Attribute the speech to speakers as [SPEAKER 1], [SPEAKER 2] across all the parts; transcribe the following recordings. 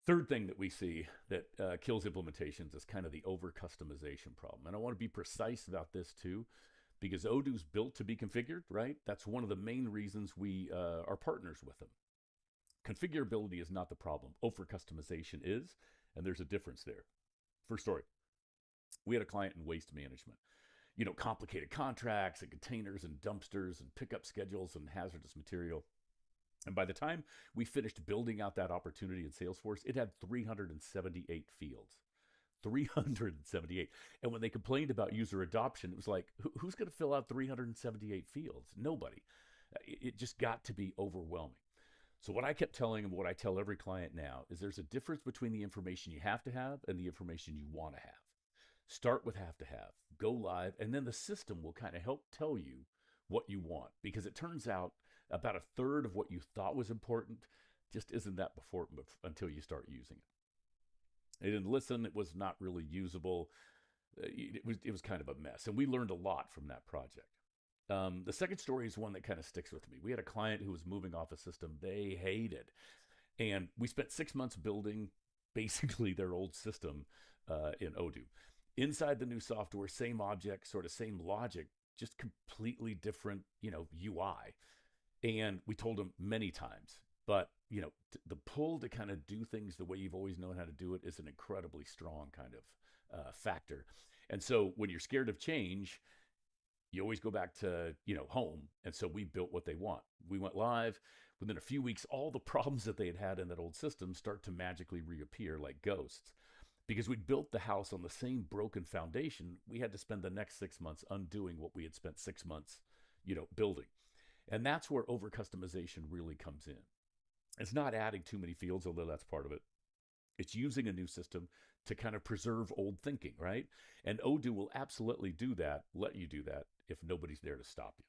[SPEAKER 1] Third thing that we see that kills implementations is kind of the over customization problem. And I want to be precise about this too, because Odoo's built to be configured, right? That's one of the main reasons we are partners with them. Configurability is not the problem. Over customization is, and there's a difference there. First story, we had a client in waste management. Complicated contracts and containers and dumpsters and pickup schedules and hazardous material. And by the time we finished building out that opportunity in Salesforce, it had 378 fields. 378. And when they complained about user adoption, it was like, who's going to fill out 378 fields? Nobody. It just got to be overwhelming. So what I kept telling them, what I tell every client now, is there's a difference between the information you have to have and the information you want to have. Start with have to have, go live, and then the system will kind of help tell you what you want, because it turns out about a third of what you thought was important just isn't that before until you start using it. It didn't listen. It was not really usable. It was kind of a mess, and we learned a lot from that project. The second story is one that kind of sticks with me. We had a client who was moving off a system they hated, and we spent 6 months building basically their old system in Odoo. Inside the new software, same object, sort of same logic, just completely different, UI. And we told them many times, but the pull to kind of do things the way you've always known how to do it is an incredibly strong kind of factor. And so when you're scared of change, you always go back to home. And so we built what they want. We went live. Within a few weeks, all the problems that they had had in that old system start to magically reappear like ghosts. Because we built the house on the same broken foundation, we had to spend the next 6 months undoing what we had spent 6 months, building. And that's where over customization really comes in. It's not adding too many fields, although that's part of it. It's using a new system to kind of preserve old thinking, right? And Odoo will absolutely do that, let you do that, if nobody's there to stop you.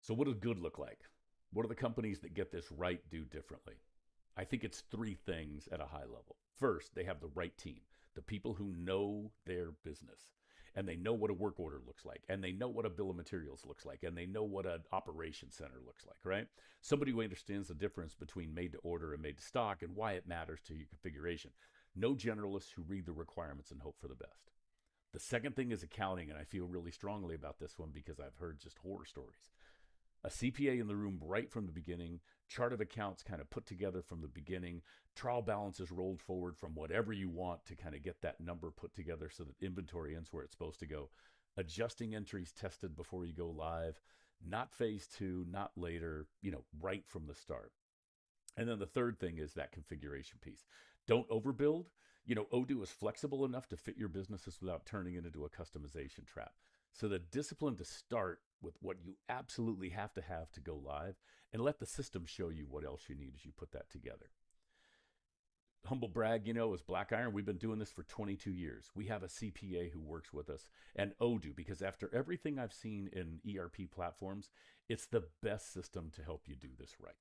[SPEAKER 1] So what does good look like? What do the companies that get this right do differently? I think it's three things at a high level. First, they have the right team, the people who know their business, and they know what a work order looks like, and they know what a bill of materials looks like, and they know what an operation center looks like, right? Somebody who understands the difference between made to order and made to stock and why it matters to your configuration. No generalists who read the requirements and hope for the best. The second thing is accounting, and I feel really strongly about this one because I've heard just horror stories. A CPA in the room right from the beginning, chart of accounts kind of put together from the beginning, trial balances rolled forward from whatever you want to kind of get that number put together so that inventory ends where it's supposed to go. Adjusting entries tested before you go live, not phase two, not later, right from the start. And then the third thing is that configuration piece. Don't overbuild. Odoo is flexible enough to fit your businesses without turning it into a customization trap. So the discipline to start with what you absolutely have to go live, and let the system show you what else you need as you put that together. Humble brag, as Black Iron, we've been doing this for 22 years. We have a CPA who works with us, and Odoo, because after everything I've seen in ERP platforms, it's the best system to help you do this right.